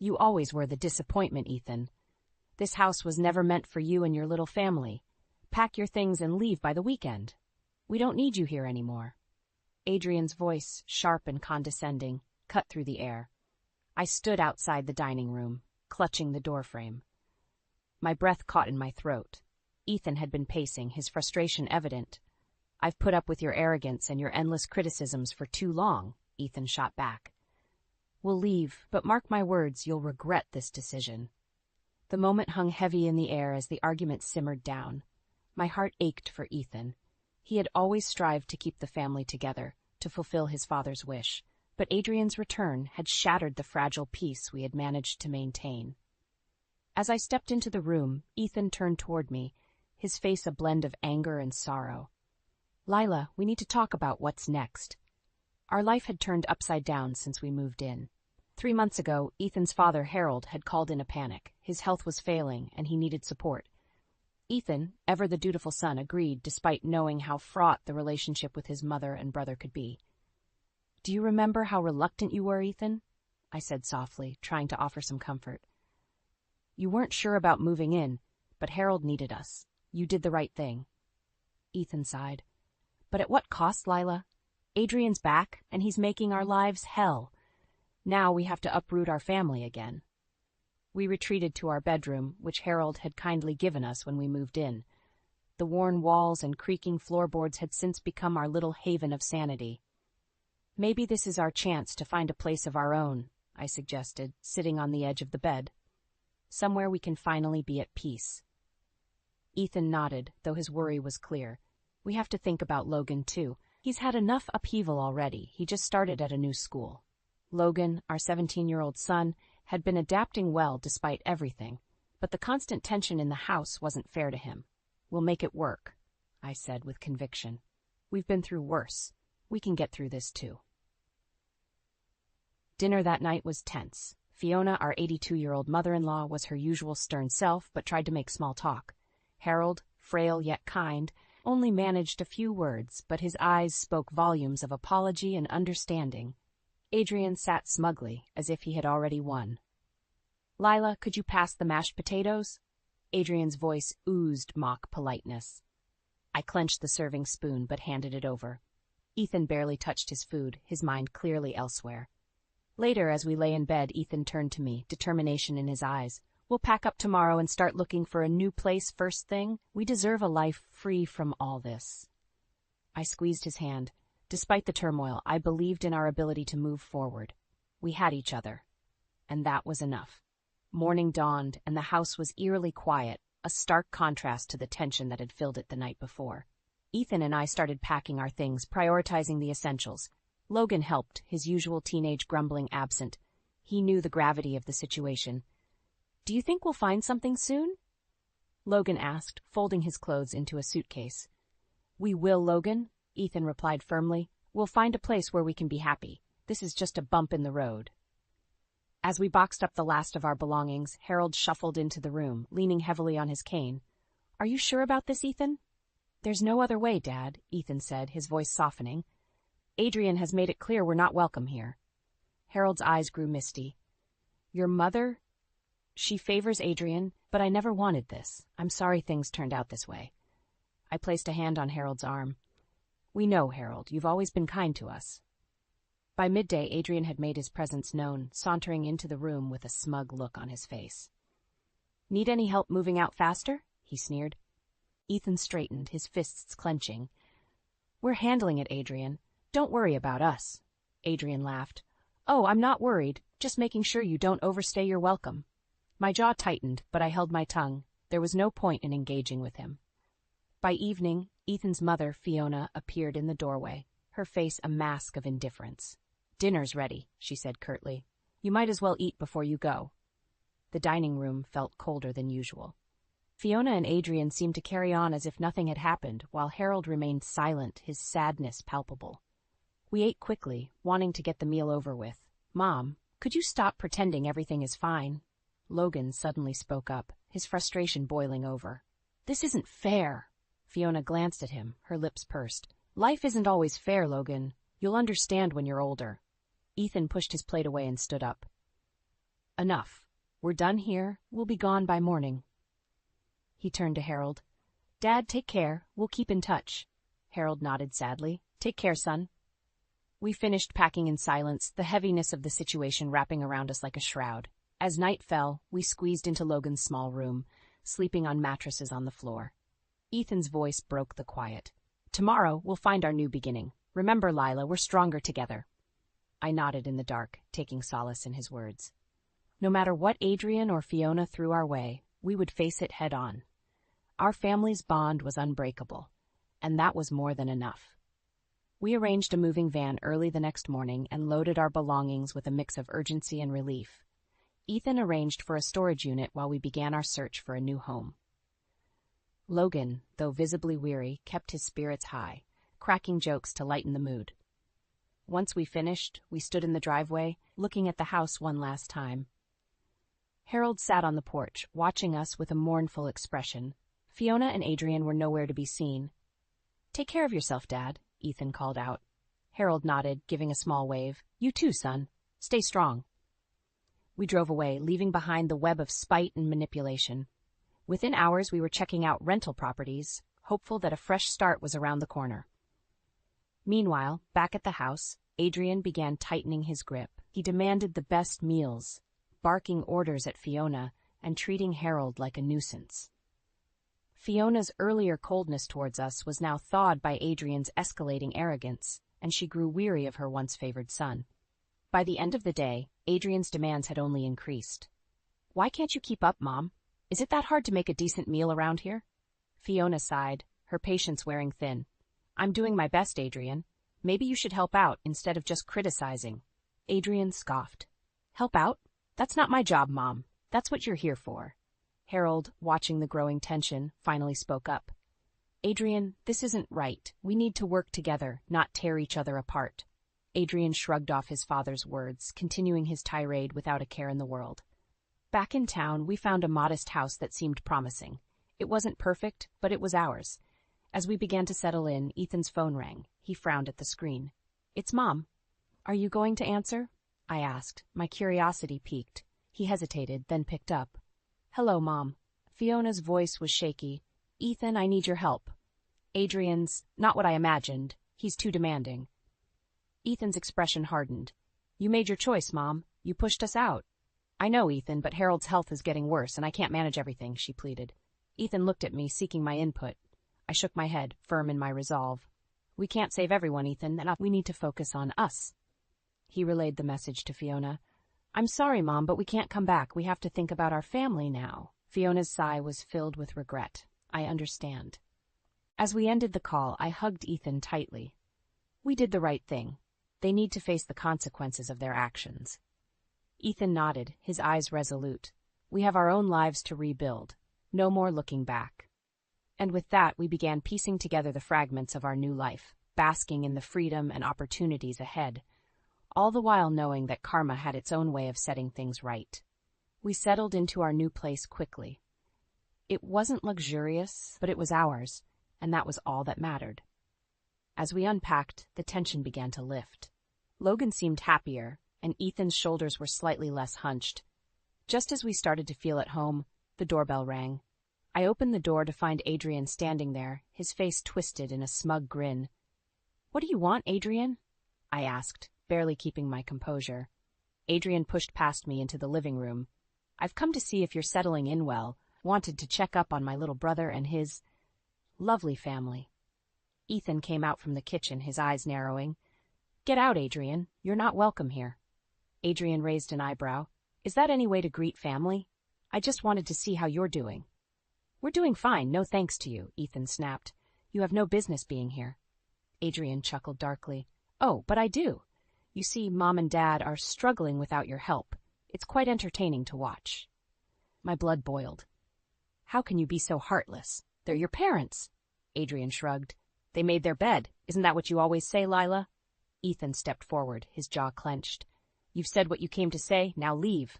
You always were the disappointment, Ethan. This house was never meant for you and your little family. Pack your things and leave by the weekend. We don't need you here anymore." Adrian's voice, sharp and condescending, cut through the air. I stood outside the dining room, clutching the doorframe. My breath caught in my throat. Ethan had been pacing, his frustration evident. "I've put up with your arrogance and your endless criticisms for too long," Ethan shot back. "We'll leave, but mark my words, you'll regret this decision." The moment hung heavy in the air as the argument simmered down. My heart ached for Ethan. He had always strived to keep the family together, to fulfill his father's wish, but Adrian's return had shattered the fragile peace we had managed to maintain. As I stepped into the room, Ethan turned toward me, his face a blend of anger and sorrow. "Lila, we need to talk about what's next." Our life had turned upside down since we moved in. 3 months ago, Ethan's father, Harold, had called in a panic. His health was failing, and he needed support. Ethan, ever the dutiful son, agreed despite knowing how fraught the relationship with his mother and brother could be. "Do you remember how reluctant you were, Ethan?" I said softly, trying to offer some comfort. "You weren't sure about moving in, but Harold needed us. You did the right thing." Ethan sighed. "But at what cost, Lila? Adrian's back, and he's making our lives hell. Now we have to uproot our family again." We retreated to our bedroom, which Harold had kindly given us when we moved in. The worn walls and creaking floorboards had since become our little haven of sanity. "Maybe this is our chance to find a place of our own," I suggested, sitting on the edge of the bed. "Somewhere we can finally be at peace." Ethan nodded, though his worry was clear. "We have to think about Logan, too. He's had enough upheaval already. He just started at a new school." Logan, our 17-year-old son, had been adapting well despite everything, but the constant tension in the house wasn't fair to him. "We'll make it work," I said with conviction. "We've been through worse. We can get through this too." Dinner that night was tense. Fiona, our 82-year-old mother-in-law, was her usual stern self, but tried to make small talk. Harold, frail yet kind, only managed a few words, but his eyes spoke volumes of apology and understanding. Adrian sat smugly, as if he had already won. "Lila, could you pass the mashed potatoes?" Adrian's voice oozed mock politeness. I clenched the serving spoon, but handed it over. Ethan barely touched his food, his mind clearly elsewhere. Later, as we lay in bed, Ethan turned to me, determination in his eyes. "We'll pack up tomorrow and start looking for a new place first thing. We deserve a life free from all this." I squeezed his hand. Despite the turmoil, I believed in our ability to move forward. We had each other, and that was enough. Morning dawned, and the house was eerily quiet, a stark contrast to the tension that had filled it the night before. Ethan and I started packing our things, prioritizing the essentials. Logan helped, his usual teenage grumbling absent. He knew the gravity of the situation. "Do you think we'll find something soon?" Logan asked, folding his clothes into a suitcase. "We will, Logan," Ethan replied firmly. "We'll find a place where we can be happy. This is just a bump in the road." As we boxed up the last of our belongings, Harold shuffled into the room, leaning heavily on his cane. "Are you sure about this, Ethan?" "There's no other way, Dad," Ethan said, his voice softening. "Adrian has made it clear we're not welcome here." Harold's eyes grew misty. "Your mother? She favors Adrian, but I never wanted this. I'm sorry things turned out this way." I placed a hand on Harold's arm. "We know, Harold, you've always been kind to us." By midday, Adrian had made his presence known, sauntering into the room with a smug look on his face. "Need any help moving out faster?" he sneered. Ethan straightened, his fists clenching. "We're handling it, Adrian. Don't worry about us." Adrian laughed. "Oh, I'm not worried, just making sure you don't overstay your welcome." My jaw tightened, but I held my tongue. There was no point in engaging with him. By evening, Ethan's mother, Fiona, appeared in the doorway, her face a mask of indifference. "Dinner's ready," she said curtly. "You might as well eat before you go." The dining room felt colder than usual. Fiona and Adrian seemed to carry on as if nothing had happened, while Harold remained silent, his sadness palpable. We ate quickly, wanting to get the meal over with. "Mom, could you stop pretending everything is fine?" Logan suddenly spoke up, his frustration boiling over. "This isn't fair." Fiona glanced at him, her lips pursed. "Life isn't always fair, Logan. You'll understand when you're older." Ethan pushed his plate away and stood up. Enough. We're done here. We'll be gone by morning. He turned to Harold. Dad, take care. We'll keep in touch. Harold nodded sadly. Take care, son. We finished packing in silence, the heaviness of the situation wrapping around us like a shroud. As night fell, we squeezed into Logan's small room, sleeping on mattresses on the floor. Ethan's voice broke the quiet. Tomorrow, we'll find our new beginning. Remember, Lila, we're stronger together. I nodded in the dark, taking solace in his words. No matter what Adrian or Fiona threw our way, we would face it head on. Our family's bond was unbreakable, and that was more than enough. We arranged a moving van early the next morning and loaded our belongings with a mix of urgency and relief. Ethan arranged for a storage unit while we began our search for a new home. Logan, though visibly weary, kept his spirits high, cracking jokes to lighten the mood. Once we finished, we stood in the driveway, looking at the house one last time. Harold sat on the porch, watching us with a mournful expression. Fiona and Adrian were nowhere to be seen. Take care of yourself, Dad, Ethan called out. Harold nodded, giving a small wave. You too, son. Stay strong. We drove away, leaving behind the web of spite and manipulation. Within hours, we were checking out rental properties, hopeful that a fresh start was around the corner. Meanwhile, back at the house, Adrian began tightening his grip. He demanded the best meals, barking orders at Fiona, and treating Harold like a nuisance. Fiona's earlier coldness towards us was now thawed by Adrian's escalating arrogance, and she grew weary of her once favored son. By the end of the day, Adrian's demands had only increased. Why can't you keep up, Mom? Is it that hard to make a decent meal around here? Fiona sighed, her patience wearing thin. I'm doing my best, Adrian. Maybe you should help out instead of just criticizing. Adrian scoffed. Help out? That's not my job, Mom. That's what you're here for. Harold, watching the growing tension, finally spoke up. Adrian, this isn't right. We need to work together, not tear each other apart. Adrian shrugged off his father's words, continuing his tirade without a care in the world. Back in town, we found a modest house that seemed promising. It wasn't perfect, but it was ours. As we began to settle in, Ethan's phone rang. He frowned at the screen. It's Mom. Are you going to answer? I asked, my curiosity piqued. He hesitated, then picked up. Hello, Mom. Fiona's voice was shaky. Ethan, I need your help. Adrian's, not what I imagined. He's too demanding. Ethan's expression hardened. You made your choice, Mom. You pushed us out. I know, Ethan, but Harold's health is getting worse, and I can't manage everything, she pleaded. Ethan looked at me, seeking my input. I shook my head, firm in my resolve. We can't save everyone, Ethan, and we need to focus on us. He relayed the message to Fiona. I'm sorry, Mom, but we can't come back. We have to think about our family now. Fiona's sigh was filled with regret. I understand. As we ended the call, I hugged Ethan tightly. We did the right thing. They need to face the consequences of their actions. Ethan nodded, his eyes resolute. We have our own lives to rebuild. No more looking back. And with that, we began piecing together the fragments of our new life, basking in the freedom and opportunities ahead, all the while knowing that karma had its own way of setting things right. We settled into our new place quickly. It wasn't luxurious, but it was ours, and that was all that mattered. As we unpacked, the tension began to lift. Logan seemed happier, and Ethan's shoulders were slightly less hunched. Just as we started to feel at home, the doorbell rang. I opened the door to find Adrian standing there, his face twisted in a smug grin. What do you want, Adrian? I asked, barely keeping my composure. Adrian pushed past me into the living room. I've come to see if you're settling in well. Wanted to check up on my little brother and his lovely family. Ethan came out from the kitchen, his eyes narrowing. Get out, Adrian. You're not welcome here. Adrian raised an eyebrow. Is that any way to greet family? I just wanted to see how you're doing. We're doing fine, no thanks to you, Ethan snapped. You have no business being here. Adrian chuckled darkly. Oh, but I do. You see, Mom and Dad are struggling without your help. It's quite entertaining to watch. My blood boiled. How can you be so heartless? They're your parents. Adrian shrugged. They made their bed. Isn't that what you always say, Lila? Ethan stepped forward, his jaw clenched. You've said what you came to say, now leave.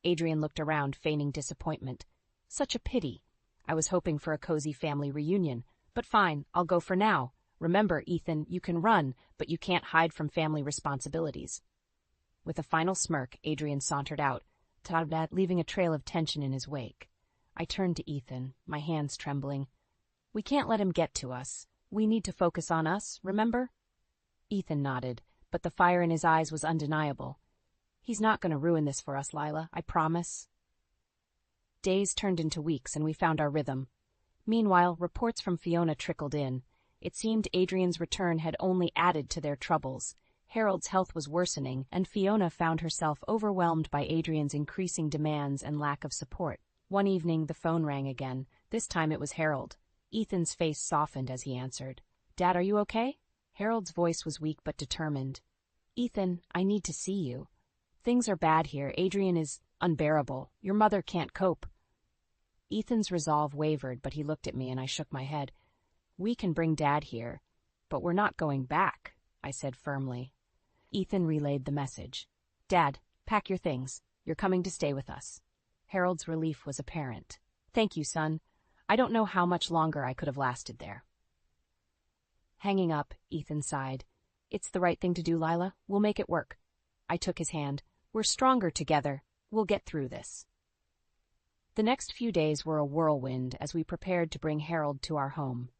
Adrian looked around, feigning disappointment. Such a pity. I was hoping for a cozy family reunion. But fine, I'll go for now. Remember, Ethan, you can run, but you can't hide from family responsibilities. With a final smirk, Adrian sauntered out. Dad, leaving a trail of tension in his wake. I turned to Ethan, my hands trembling. We can't let him get to us. We need to focus on us, remember? Ethan nodded, but the fire in his eyes was undeniable. He's not going to ruin this for us, Lila, I promise. Days turned into weeks and we found our rhythm. Meanwhile, reports from Fiona trickled in. It seemed Adrian's return had only added to their troubles. Harold's health was worsening, and Fiona found herself overwhelmed by Adrian's increasing demands and lack of support. One evening, the phone rang again. This time it was Harold. Ethan's face softened as he answered. Dad, are you okay? Harold's voice was weak but determined. Ethan, I need to see you. Things are bad here. Adrian is unbearable. Your mother can't cope. Ethan's resolve wavered, but he looked at me and I shook my head. We can bring Dad here, but we're not going back, I said firmly. Ethan relayed the message. Dad, pack your things. You're coming to stay with us. Harold's relief was apparent. Thank you, son. I don't know how much longer I could have lasted there. Hanging up, Ethan sighed. It's the right thing to do, Lila. We'll make it work. I took his hand. We're stronger together. We'll get through this. The next few days were a whirlwind as we prepared to bring Harold to our home.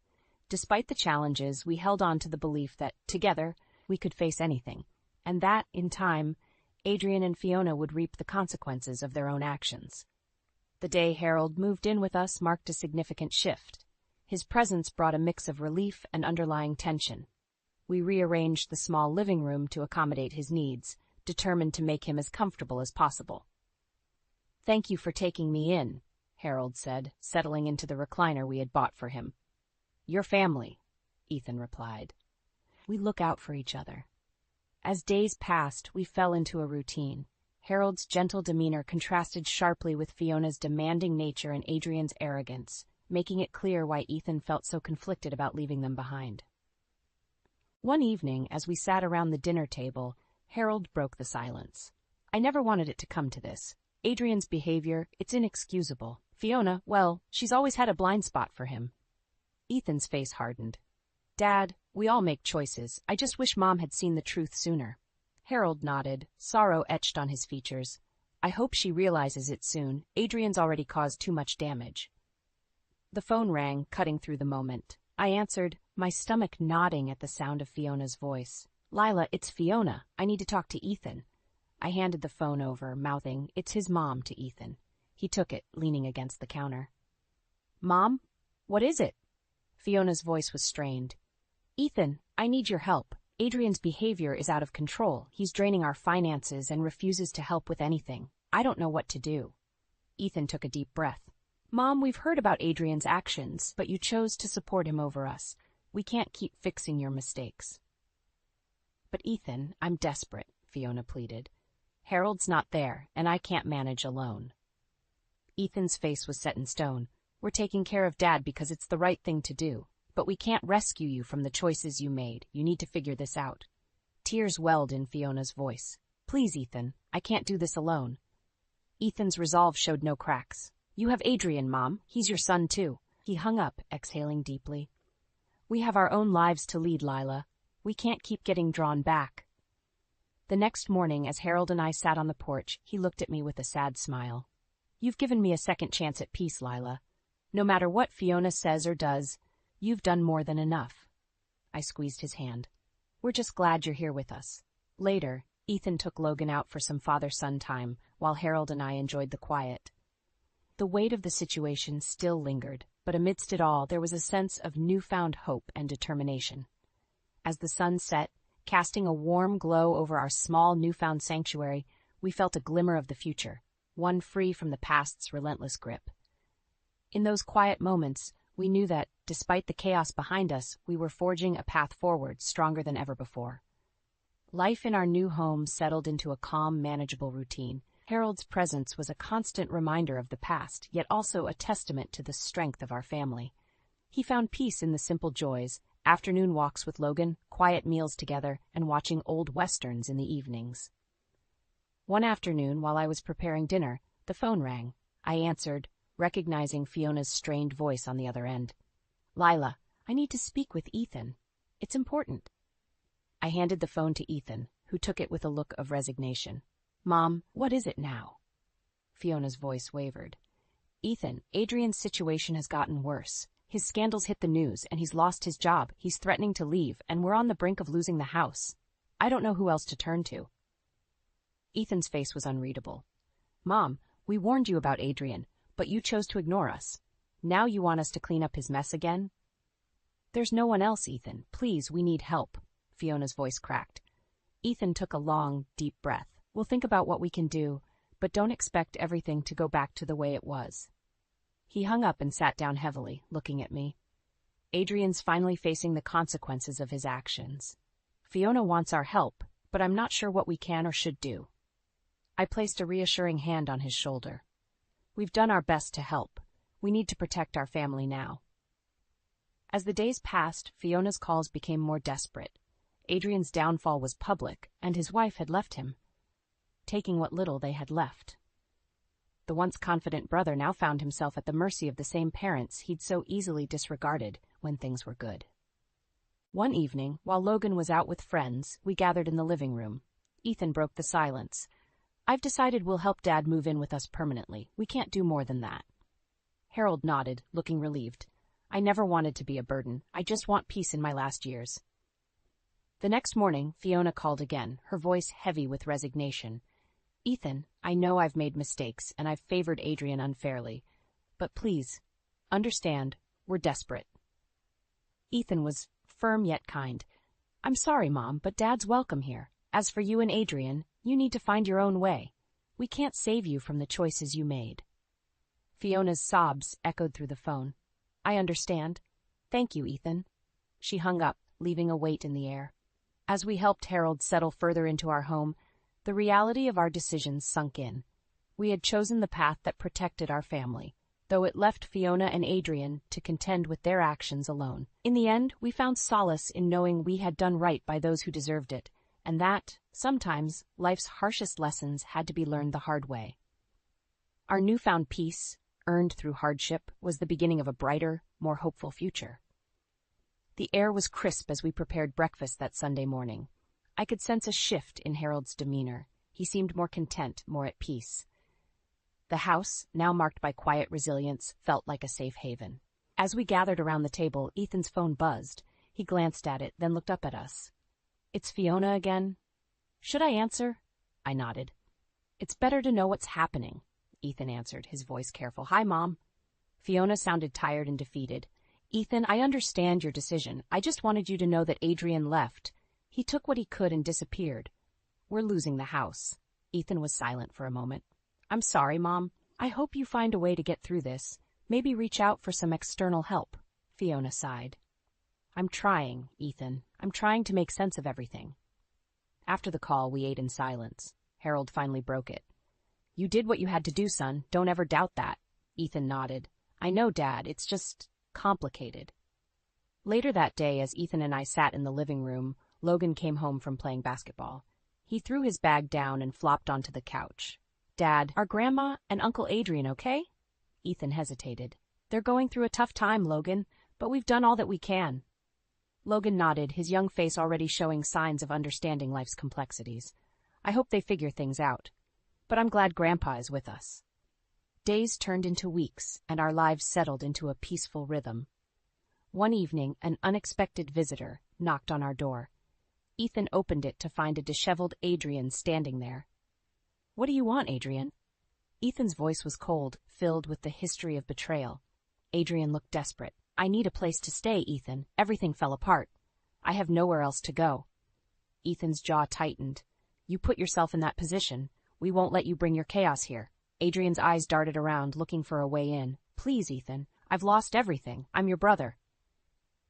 Despite the challenges, we held on to the belief that, together, we could face anything, and that, in time, Adrian and Fiona would reap the consequences of their own actions. The day Harold moved in with us marked a significant shift. His presence brought a mix of relief and underlying tension. We rearranged the small living room to accommodate his needs, determined to make him as comfortable as possible. Thank you for taking me in, Harold said, settling into the recliner we had bought for him. Your family, Ethan replied. We look out for each other. As days passed, we fell into a routine. Harold's gentle demeanor contrasted sharply with Fiona's demanding nature and Adrian's arrogance, making it clear why Ethan felt so conflicted about leaving them behind. One evening, as we sat around the dinner table, Harold broke the silence. I never wanted it to come to this. Adrian's behavior, it's inexcusable. Fiona, well, she's always had a blind spot for him. Ethan's face hardened. Dad, we all make choices. I just wish Mom had seen the truth sooner. Harold nodded, sorrow etched on his features. I hope she realizes it soon. Adrian's already caused too much damage. The phone rang, cutting through the moment. I answered, my stomach nodding at the sound of Fiona's voice. Lila, it's Fiona. I need to talk to Ethan. I handed the phone over, mouthing, it's his mom, to Ethan. He took it, leaning against the counter. Mom? What is it? Fiona's voice was strained. Ethan, I need your help. Adrian's behavior is out of control. He's draining our finances and refuses to help with anything. I don't know what to do. Ethan took a deep breath. Mom, we've heard about Adrian's actions, but you chose to support him over us. We can't keep fixing your mistakes. But Ethan, I'm desperate, Fiona pleaded. Harold's not there, and I can't manage alone. Ethan's face was set in stone. We're taking care of Dad because it's the right thing to do. But we can't rescue you from the choices you made. You need to figure this out. Tears welled in Fiona's voice. Please, Ethan, I can't do this alone. Ethan's resolve showed no cracks. You have Adrian, Mom. He's your son, too. He hung up, exhaling deeply. We have our own lives to lead, Lila. We can't keep getting drawn back. The next morning, as Harold and I sat on the porch, he looked at me with a sad smile. You've given me a second chance at peace, Lila. No matter what Fiona says or does, you've done more than enough. I squeezed his hand. We're just glad you're here with us. Later, Ethan took Logan out for some father-son time, while Harold and I enjoyed the quiet. The weight of the situation still lingered, but amidst it all, there was a sense of newfound hope and determination. As the sun set, casting a warm glow over our small newfound sanctuary, we felt a glimmer of the future, one free from the past's relentless grip. In those quiet moments, we knew that, despite the chaos behind us, we were forging a path forward stronger than ever before. Life in our new home settled into a calm, manageable routine. Harold's presence was a constant reminder of the past, yet also a testament to the strength of our family. He found peace in the simple joys, afternoon walks with Logan, quiet meals together, and watching old westerns in the evenings. One afternoon, while I was preparing dinner, the phone rang. I answered, recognizing Fiona's strained voice on the other end. Lila, I need to speak with Ethan. It's important. I handed the phone to Ethan, who took it with a look of resignation. Mom, what is it now? Fiona's voice wavered. Ethan, Adrian's situation has gotten worse. His scandals hit the news, and he's lost his job. He's threatening to leave, and we're on the brink of losing the house. I don't know who else to turn to. Ethan's face was unreadable. Mom, we warned you about Adrian, but you chose to ignore us. Now you want us to clean up his mess again? There's no one else, Ethan. Please, we need help. Fiona's voice cracked. Ethan took a long, deep breath. We'll think about what we can do, but don't expect everything to go back to the way it was. He hung up and sat down heavily, looking at me. Adrian's finally facing the consequences of his actions. Fiona wants our help, but I'm not sure what we can or should do. I placed a reassuring hand on his shoulder. We've done our best to help. We need to protect our family now. As the days passed, Fiona's calls became more desperate. Adrian's downfall was public, and his wife had left him, taking what little they had left. The once confident brother now found himself at the mercy of the same parents he'd so easily disregarded when things were good. One evening, while Logan was out with friends, we gathered in the living room. Ethan broke the silence. I've decided we'll help Dad move in with us permanently. We can't do more than that. Harold nodded, looking relieved. I never wanted to be a burden. I just want peace in my last years. The next morning, Fiona called again, her voice heavy with resignation. Ethan, I know I've made mistakes and I've favored Adrian unfairly, but please, understand, we're desperate. Ethan was firm yet kind. I'm sorry, Mom, but Dad's welcome here. As for you and Adrian, you need to find your own way. We can't save you from the choices you made. Fiona's sobs echoed through the phone. I understand. Thank you, Ethan. She hung up, leaving a weight in the air. As we helped Harold settle further into our home, the reality of our decisions sunk in. We had chosen the path that protected our family, though it left Fiona and Adrian to contend with their actions alone. In the end, we found solace in knowing we had done right by those who deserved it, and that, sometimes, life's harshest lessons had to be learned the hard way. Our newfound peace, earned through hardship, was the beginning of a brighter, more hopeful future. The air was crisp as we prepared breakfast that Sunday morning. I could sense a shift in Harold's demeanor. He seemed more content, more at peace. The house, now marked by quiet resilience, felt like a safe haven. As we gathered around the table, Ethan's phone buzzed. He glanced at it, then looked up at us. It's Fiona again. Should I answer? I nodded. It's better to know what's happening, Ethan answered, his voice careful. Hi, Mom. Fiona sounded tired and defeated. Ethan, I understand your decision. I just wanted you to know that Adrian left. He took what he could and disappeared. We're losing the house. Ethan was silent for a moment. I'm sorry, Mom. I hope you find a way to get through this. Maybe reach out for some external help. Fiona sighed. I'm trying, Ethan. I'm trying to make sense of everything. After the call, we ate in silence. Harold finally broke it. You did what you had to do, son. Don't ever doubt that. Ethan nodded. I know, Dad. It's just complicated. Later that day, as Ethan and I sat in the living room, Logan came home from playing basketball. He threw his bag down and flopped onto the couch. Dad, are Grandma and Uncle Adrian okay? Ethan hesitated. They're going through a tough time, Logan, but we've done all that we can. Logan nodded, his young face already showing signs of understanding life's complexities. I hope they figure things out. But I'm glad Grandpa is with us. Days turned into weeks, and our lives settled into a peaceful rhythm. One evening, an unexpected visitor knocked on our door. Ethan opened it to find a disheveled Adrian standing there. What do you want, Adrian? Ethan's voice was cold, filled with the history of betrayal. Adrian looked desperate. I need a place to stay, Ethan. Everything fell apart. I have nowhere else to go. Ethan's jaw tightened. You put yourself in that position. We won't let you bring your chaos here. Adrian's eyes darted around, looking for a way in. Please, Ethan. I've lost everything. I'm your brother.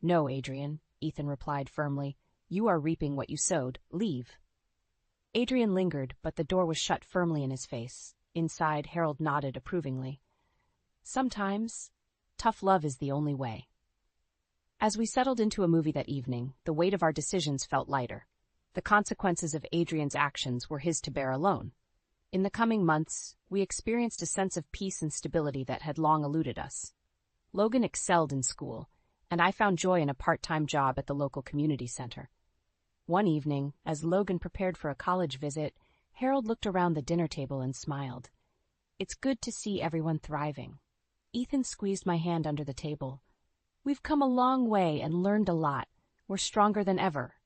No, Adrian, Ethan replied firmly. You are reaping what you sowed. Leave. Adrian lingered, but the door was shut firmly in his face. Inside, Harold nodded approvingly. Sometimes, tough love is the only way. As we settled into a movie that evening, the weight of our decisions felt lighter. The consequences of Adrian's actions were his to bear alone. In the coming months, we experienced a sense of peace and stability that had long eluded us. Logan excelled in school, and I found joy in a part-time job at the local community center. One evening, as Logan prepared for a college visit, Harold looked around the dinner table and smiled. It's good to see everyone thriving. Ethan squeezed my hand under the table. We've come a long way and learned a lot. We're stronger than ever.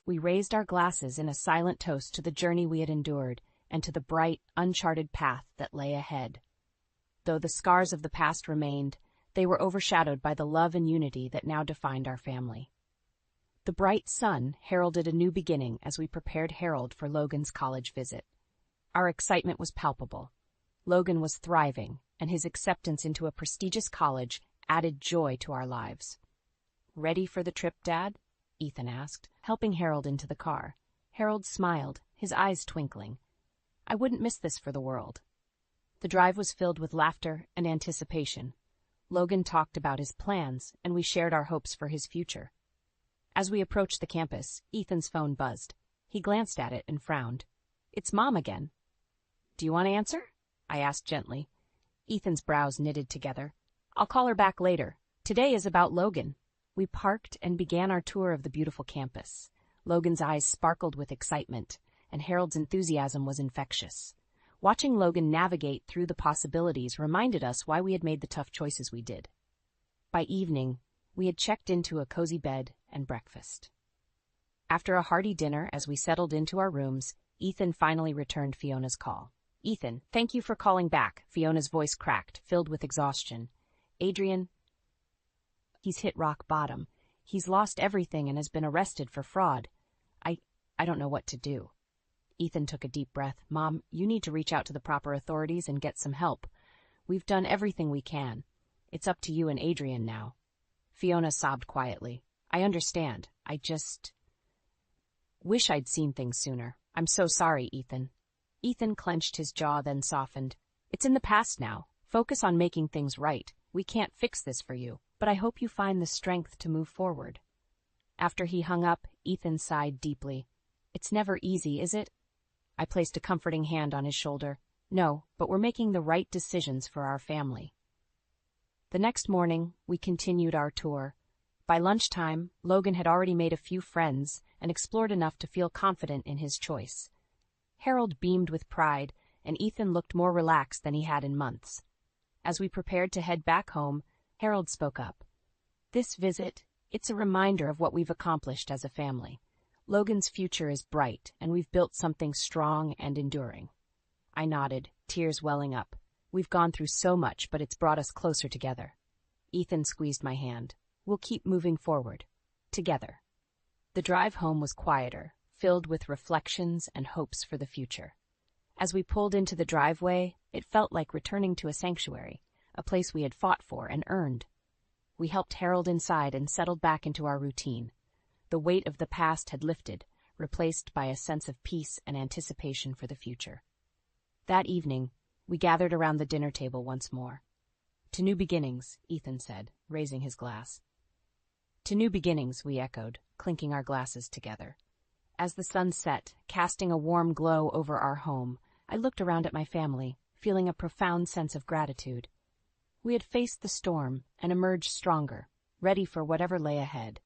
We raised our glasses in a silent toast to the journey we had endured and to the bright, uncharted path that lay ahead. Though the scars of the past remained, they were overshadowed by the love and unity that now defined our family. The bright sun heralded a new beginning as we prepared Harold for Logan's college visit. Our excitement was palpable. Logan was thriving, and his acceptance into a prestigious college added joy to our lives. "Ready for the trip, Dad?" Ethan asked, helping Harold into the car. Harold smiled, his eyes twinkling. I wouldn't miss this for the world. The drive was filled with laughter and anticipation. Logan talked about his plans, and we shared our hopes for his future. As we approached the campus, Ethan's phone buzzed. He glanced at it and frowned. "It's Mom again." "Do you want to answer?" I asked gently. Ethan's brows knitted together. "I'll call her back later. Today is about Logan." We parked and began our tour of the beautiful campus. Logan's eyes sparkled with excitement, and Harold's enthusiasm was infectious. Watching Logan navigate through the possibilities reminded us why we had made the tough choices we did. By evening, we had checked into a cozy bed and breakfast. After a hearty dinner, as we settled into our rooms, Ethan finally returned Fiona's call. "Ethan, thank you for calling back," Fiona's voice cracked, filled with exhaustion. "Adrian, he's hit rock bottom. He's lost everything and has been arrested for fraud. I don't know what to do." Ethan took a deep breath. "Mom, you need to reach out to the proper authorities and get some help. We've done everything we can. It's up to you and Adrian now." Fiona sobbed quietly. "I understand. I just wish I'd seen things sooner. I'm so sorry, Ethan." Ethan clenched his jaw, then softened. "It's in the past now. Focus on making things right. We can't fix this for you, but I hope you find the strength to move forward." After he hung up, Ethan sighed deeply. "It's never easy, is it?" I placed a comforting hand on his shoulder. "No, but we're making the right decisions for our family." The next morning, we continued our tour. By lunchtime, Logan had already made a few friends and explored enough to feel confident in his choice. Harold beamed with pride, and Ethan looked more relaxed than he had in months. As we prepared to head back home, Harold spoke up. "This visit, it's a reminder of what we've accomplished as a family. Logan's future is bright, and we've built something strong and enduring." I nodded, tears welling up. "We've gone through so much, but it's brought us closer together." Ethan squeezed my hand. "We'll keep moving forward. Together." The drive home was quieter, filled with reflections and hopes for the future. As we pulled into the driveway, it felt like returning to a sanctuary, a place we had fought for and earned. We helped Harold inside and settled back into our routine. The weight of the past had lifted, replaced by a sense of peace and anticipation for the future. That evening, we gathered around the dinner table once more. "To new beginnings," Ethan said, raising his glass. "To new beginnings," we echoed, clinking our glasses together. As the sun set, casting a warm glow over our home, I looked around at my family, feeling a profound sense of gratitude. We had faced the storm and emerged stronger, ready for whatever lay ahead.